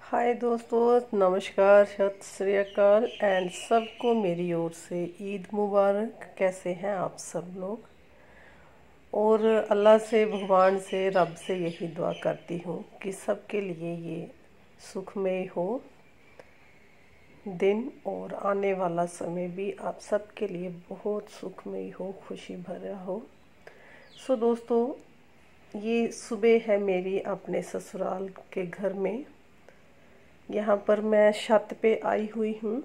हाय दोस्तों, नमस्कार, सत श्री अकाल एंड सबको मेरी ओर से ईद मुबारक। कैसे हैं आप सब लोग। और अल्लाह से, भगवान से, रब से यही दुआ करती हूँ कि सबके लिए ये सुखमय हो दिन और आने वाला समय भी आप सबके लिए बहुत सुखमय हो, खुशी भरा हो। सो दोस्तों, ये सुबह है मेरी अपने ससुराल के घर में। यहाँ पर मैं छत पे आई हुई हूँ,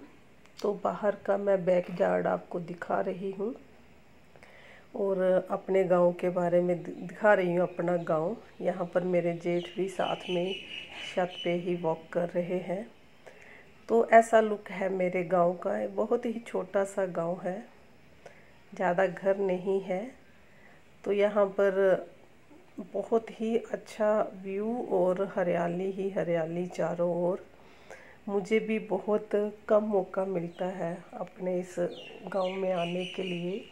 तो बाहर का मैं बैकयार्ड आपको दिखा रही हूँ और अपने गांव के बारे में दिखा रही हूँ। अपना गांव, यहाँ पर मेरे जेठ भी साथ में छत पे ही वॉक कर रहे हैं। तो ऐसा लुक है मेरे गांव का। बहुत ही छोटा सा गांव है, ज़्यादा घर नहीं है। तो यहाँ पर बहुत ही अच्छा व्यू और हरियाली ही हरियाली चारों ओर। मुझे भी बहुत कम मौका मिलता है अपने इस गांव में आने के लिए।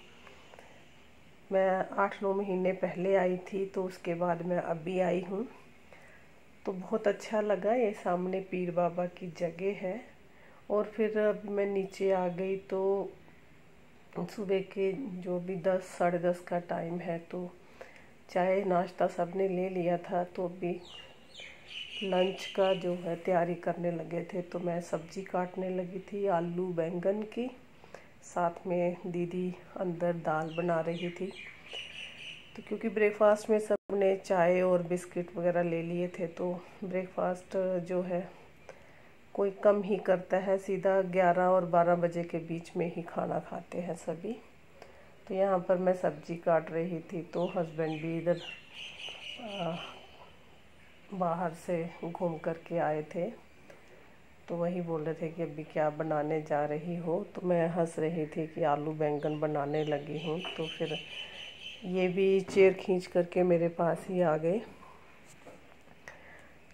मैं 8-9 महीने पहले आई थी, तो उसके बाद मैं अभी आई हूँ। तो बहुत अच्छा लगा। ये सामने पीर बाबा की जगह है। और फिर अब मैं नीचे आ गई, तो सुबह के जो भी 10-10:30 का टाइम है, तो चाय नाश्ता सब ने ले लिया था। तो अभी लंच का जो है तैयारी करने लगे थे। तो मैं सब्जी काटने लगी थी, आलू बैंगन की। साथ में दीदी अंदर दाल बना रही थी। तो क्योंकि ब्रेकफास्ट में सब ने चाय और बिस्किट वगैरह ले लिए थे, तो ब्रेकफास्ट जो है कोई कम ही करता है। सीधा 11 और 12 बजे के बीच में ही खाना खाते हैं सभी। तो यहाँ पर मैं सब्जी काट रही थी, तो हस्बैंड भी इधर बाहर से घूम कर के आए थे। तो वही बोल रहे थे कि अभी क्या बनाने जा रही हो। तो मैं हंस रही थी कि आलू बैंगन बनाने लगी हूँ। तो फिर ये भी चेयर खींच करके मेरे पास ही आ गए,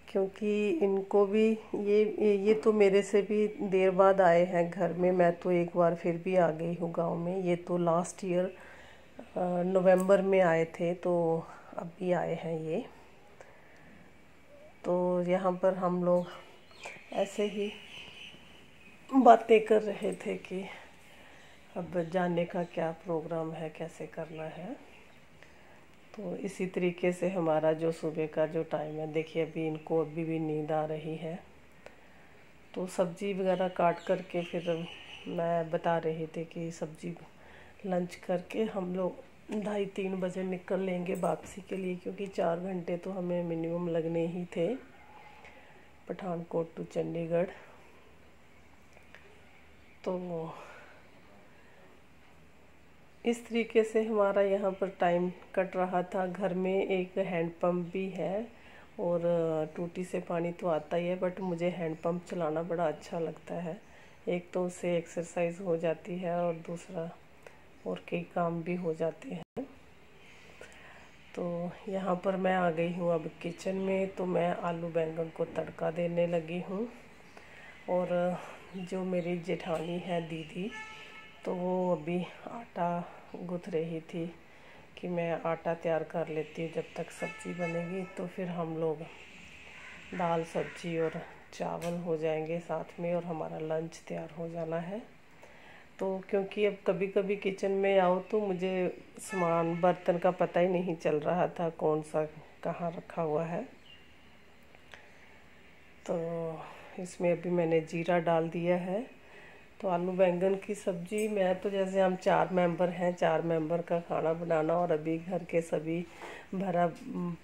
क्योंकि इनको भी ये तो मेरे से भी देर बाद आए हैं घर में। मैं तो एक बार फिर भी आ गई हूँ गांव में। ये तो लास्ट ईयर नवंबर में आए थे, तो अभी आए हैं ये। तो यहाँ पर हम लोग ऐसे ही बातें कर रहे थे कि अब जाने का क्या प्रोग्राम है, कैसे करना है। तो इसी तरीके से हमारा जो सुबह का जो टाइम है, देखिए अभी इनको अभी भी नींद आ रही है। तो सब्जी वगैरह काट करके फिर मैं बता रही थी कि सब्जी लंच करके हम लोग 2:30-3 बजे निकल लेंगे वापसी के लिए, क्योंकि 4 घंटे तो हमें मिनिमम लगने ही थे पठानकोट टू चंडीगढ़। तो इस तरीके से हमारा यहाँ पर टाइम कट रहा था। घर में एक हैंडपम्प भी है और टूटी से पानी तो आता ही है, बट मुझे हैंडपम्प चलाना बड़ा अच्छा लगता है। एक तो उससे एक्सरसाइज हो जाती है और दूसरा और कई काम भी हो जाते हैं। तो यहाँ पर मैं आ गई हूँ अब किचन में। तो मैं आलू बैंगन को तड़का देने लगी हूँ। और जो मेरी जेठानी है दीदी, तो वो अभी आटा गूँथ रही थी कि मैं आटा तैयार कर लेती हूँ जब तक सब्ज़ी बनेगी। तो फिर हम लोग दाल सब्ज़ी और चावल हो जाएंगे साथ में, और हमारा लंच तैयार हो जाना है। तो क्योंकि अब कभी कभी किचन में आओ तो मुझे सामान बर्तन का पता ही नहीं चल रहा था कौन सा कहाँ रखा हुआ है। तो इसमें अभी मैंने जीरा डाल दिया है। तो आलू बैंगन की सब्ज़ी, मैं तो जैसे हम 4 मेंबर हैं, 4 मेंबर का खाना बनाना, और अभी घर के सभी भरा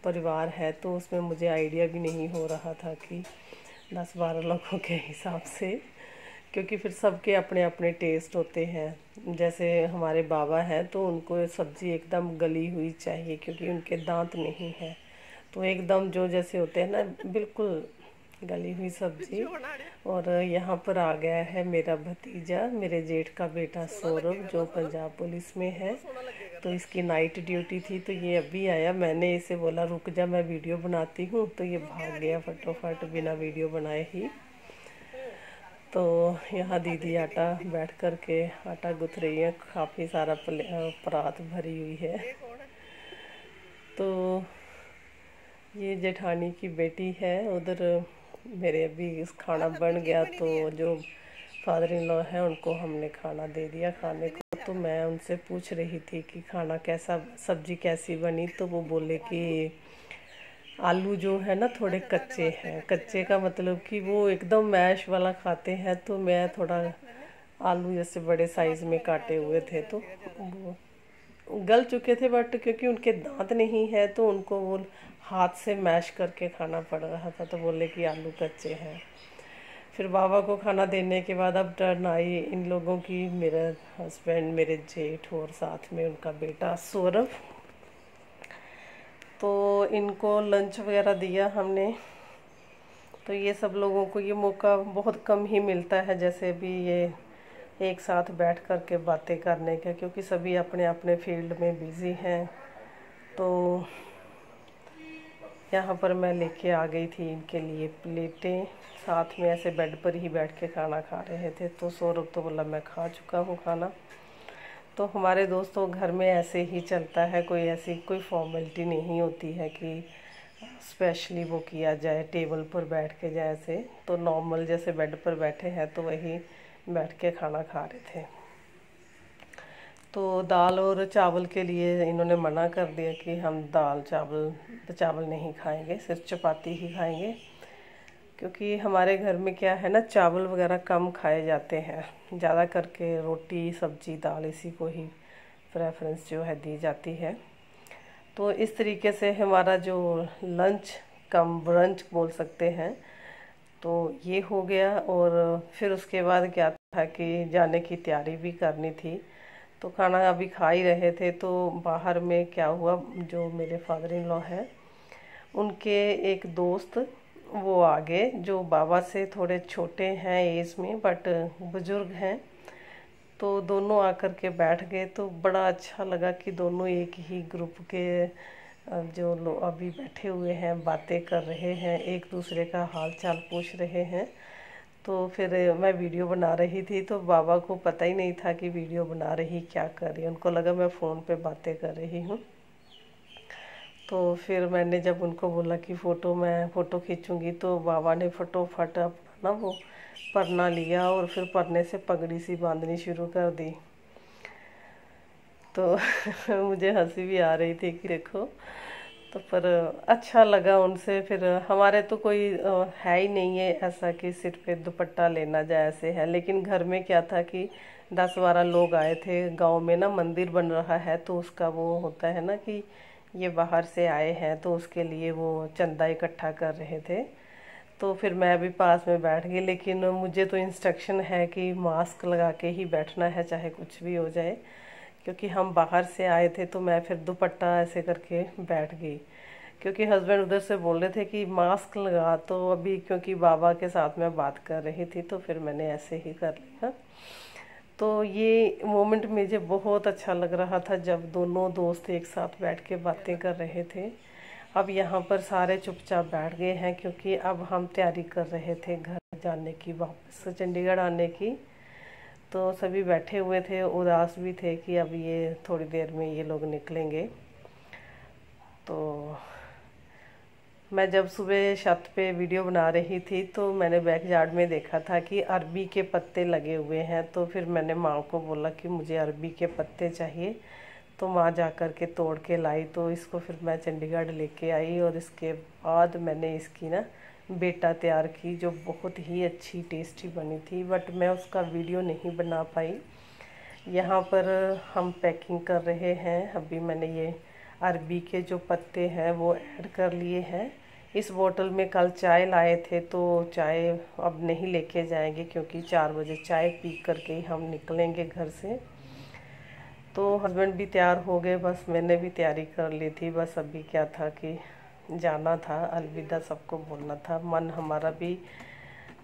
परिवार है, तो उसमें मुझे आइडिया भी नहीं हो रहा था कि 10-12 लोगों के हिसाब से, क्योंकि फिर सबके अपने अपने टेस्ट होते हैं। जैसे हमारे बाबा हैं, तो उनको सब्ज़ी एकदम गली हुई चाहिए, क्योंकि उनके दांत नहीं है। तो एकदम जो जैसे होते हैं ना, बिल्कुल गली हुई सब्ज़ी। और यहाँ पर आ गया है मेरा भतीजा, मेरे जेठ का बेटा सौरभ, जो पंजाब पुलिस में है। तो इसकी नाइट ड्यूटी थी, तो ये अभी आया। मैंने इसे बोला रुक जा, मैं वीडियो बनाती हूँ, तो ये भाग गया फटोफट बिना वीडियो बनाए ही। तो यहाँ दीदी आटा बैठ कर के आटा गूँथ रही है। काफ़ी सारा परात भरी हुई है। तो ये जेठानी की बेटी है, उधर मेरे अभी इस खाना बन गया तो जो फादर इन लॉ है उनको हमने खाना दे दिया खाने को। तो मैं उनसे पूछ रही थी कि खाना कैसा, सब्जी कैसी बनी। तो वो बोले कि आलू जो है ना थोड़े कच्चे हैं। कच्चे का मतलब कि वो एकदम मैश वाला खाते हैं, तो मैं थोड़ा आलू जैसे बड़े साइज में काटे हुए थे तो वो गल चुके थे, बट क्योंकि उनके दांत नहीं है तो उनको वो हाथ से मैश करके खाना पड़ रहा था, तो बोले कि आलू कच्चे हैं। फिर बाबा को खाना देने के बाद अब टर्न आई इन लोगों की, मेरे हस्बैंड, मेरे जेठ और साथ में उनका बेटा सौरभ। तो इनको लंच वगैरह दिया हमने। तो ये सब लोगों को ये मौका बहुत कम ही मिलता है, जैसे अभी ये एक साथ बैठ कर के बातें करने का, क्योंकि सभी अपने अपने फील्ड में बिज़ी हैं। तो यहाँ पर मैं लेके आ गई थी इनके लिए प्लेटें, साथ में ऐसे बेड पर ही बैठ के खाना खा रहे थे। तो सौरभ तो बोला मैं खा चुका हूँ खाना। तो हमारे दोस्तों घर में ऐसे ही चलता है, कोई ऐसी कोई फॉर्मेलिटी नहीं होती है कि स्पेशली वो किया जाए टेबल पर बैठ के। जैसे तो नॉर्मल जैसे बेड पर बैठे हैं तो वही बैठ के खाना खा रहे थे। तो दाल और चावल के लिए इन्होंने मना कर दिया कि हम दाल चावल नहीं खाएंगे, सिर्फ चपाती ही खाएंगे। क्योंकि हमारे घर में क्या है ना, चावल वगैरह कम खाए जाते हैं, ज़्यादा करके रोटी सब्जी दाल इसी को ही प्रेफरेंस जो है दी जाती है। तो इस तरीके से हमारा जो लंच कम ब्रंच बोल सकते हैं तो ये हो गया। और फिर उसके बाद क्या था कि जाने की तैयारी भी करनी थी। तो खाना अभी खा ही रहे थे तो बाहर में क्या हुआ, जो मेरे फादर इन लॉ है उनके एक दोस्त वो आ गए, जो बाबा से थोड़े छोटे हैं एज में बट बुजुर्ग हैं। तो दोनों आकर के बैठ गए। तो बड़ा अच्छा लगा कि दोनों एक ही ग्रुप के जो लोग अभी बैठे हुए हैं बातें कर रहे हैं, एक दूसरे का हाल चाल पूछ रहे हैं। तो फिर मैं वीडियो बना रही थी तो बाबा को पता ही नहीं था कि वीडियो बना रही, क्या कर रही, उनको लगा मैं फ़ोन पे बातें कर रही हूँ। तो फिर मैंने जब उनको बोला कि मैं फ़ोटो खींचूंगी, तो बाबा ने फटोफट अपना ना वो परना लिया और फिर परने से पगड़ी सी बांधनी शुरू कर दी। तो मुझे हंसी भी आ रही थी कि देखो। तो पर अच्छा लगा उनसे। फिर हमारे तो कोई है ही नहीं है ऐसा कि सिर पे दुपट्टा लेना जाए, ऐसे है। लेकिन घर में क्या था कि 10-12 लोग आए थे। गांव में ना मंदिर बन रहा है तो उसका वो होता है ना कि ये बाहर से आए हैं तो उसके लिए वो चंदा इकट्ठा कर रहे थे। तो फिर मैं भी पास में बैठ गई, लेकिन मुझे तो इंस्ट्रक्शन है कि मास्क लगा के ही बैठना है चाहे कुछ भी हो जाए। क्योंकि हम बाहर से आए थे तो मैं फिर दुपट्टा ऐसे करके बैठ गई, क्योंकि हस्बैंड उधर से बोल रहे थे कि मास्क लगा। तो अभी क्योंकि बाबा के साथ मैं बात कर रही थी तो फिर मैंने ऐसे ही कर लिया। तो ये मोमेंट मुझे बहुत अच्छा लग रहा था जब दोनों दोस्त एक साथ बैठ के बातें कर रहे थे। अब यहाँ पर सारे चुपचाप बैठ गए हैं, क्योंकि अब हम तैयारी कर रहे थे घर जाने की, वापस चंडीगढ़ आने की। तो सभी बैठे हुए थे, उदास भी थे कि अब ये थोड़ी देर में ये लोग निकलेंगे। तो मैं जब सुबह छत पे वीडियो बना रही थी तो मैंने बैकयार्ड में देखा था कि अरबी के पत्ते लगे हुए हैं। तो फिर मैंने माँ को बोला कि मुझे अरबी के पत्ते चाहिए। तो माँ जा कर के तोड़ के लाई। तो इसको फिर मैं चंडीगढ़ लेके आई और इसके बाद मैंने इसकी ना बेटा तैयार की, जो बहुत ही अच्छी टेस्टी बनी थी। बट मैं उसका वीडियो नहीं बना पाई। यहाँ पर हम पैकिंग कर रहे हैं। अभी मैंने ये अरबी के जो पत्ते हैं वो ऐड कर लिए हैं इस बोतल में। कल चाय लाए थे तो चाय अब नहीं लेके जाएंगे, क्योंकि 4 बजे चाय पी करके ही हम निकलेंगे घर से। तो हस्बैंड भी तैयार हो गए, बस मैंने भी तैयारी कर ली थी। बस अभी क्या था कि जाना था, अलविदा सबको बोलना था। मन हमारा भी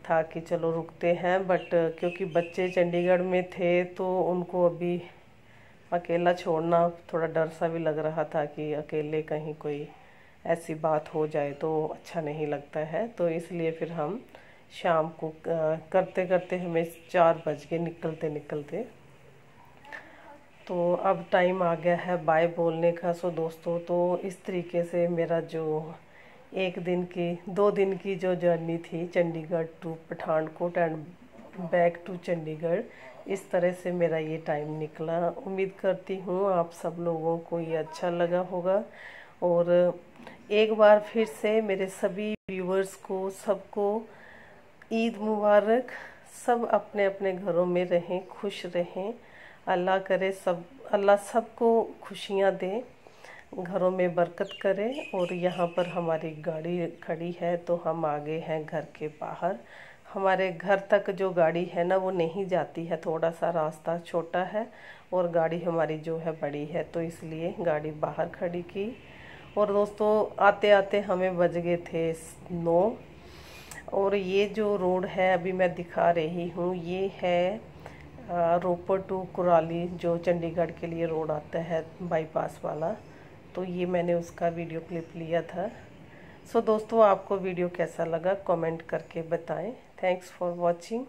था कि चलो रुकते हैं, बट क्योंकि बच्चे चंडीगढ़ में थे तो उनको अभी अकेला छोड़ना थोड़ा डर सा भी लग रहा था कि अकेले कहीं कोई ऐसी बात हो जाए तो अच्छा नहीं लगता है। तो इसलिए फिर हम शाम को करते करते हमें 4 बज गए निकलते निकलते। तो अब टाइम आ गया है बाय बोलने का। सो दोस्तों, तो इस तरीके से मेरा जो एक दिन की 2 दिन की जो जर्नी थी Chandigarh to Pathankot and back to Chandigarh, इस तरह से मेरा ये टाइम निकला। उम्मीद करती हूँ आप सब लोगों को ये अच्छा लगा होगा। और एक बार फिर से मेरे सभी व्यूवर्स को सबको ईद मुबारक। सब अपने अपने घरों में रहें, खुश रहें। अल्लाह करे अल्लाह सबको खुशियाँ दे, घरों में बरकत करे। और यहाँ पर हमारी गाड़ी खड़ी है तो हम आ गए हैं घर के बाहर। हमारे घर तक जो गाड़ी है ना वो नहीं जाती है, थोड़ा सा रास्ता छोटा है और गाड़ी हमारी जो है बड़ी है, तो इसलिए गाड़ी बाहर खड़ी की। और दोस्तों आते आते हमें बज गए थे 9। और ये जो रोड है अभी मैं दिखा रही हूँ ये है रोपड़ टू कुराली, जो चंडीगढ़ के लिए रोड आता है बाईपास वाला। तो ये मैंने उसका वीडियो क्लिप लिया था। सो दोस्तों आपको वीडियो कैसा लगा कमेंट करके बताएं। Thanks for watching.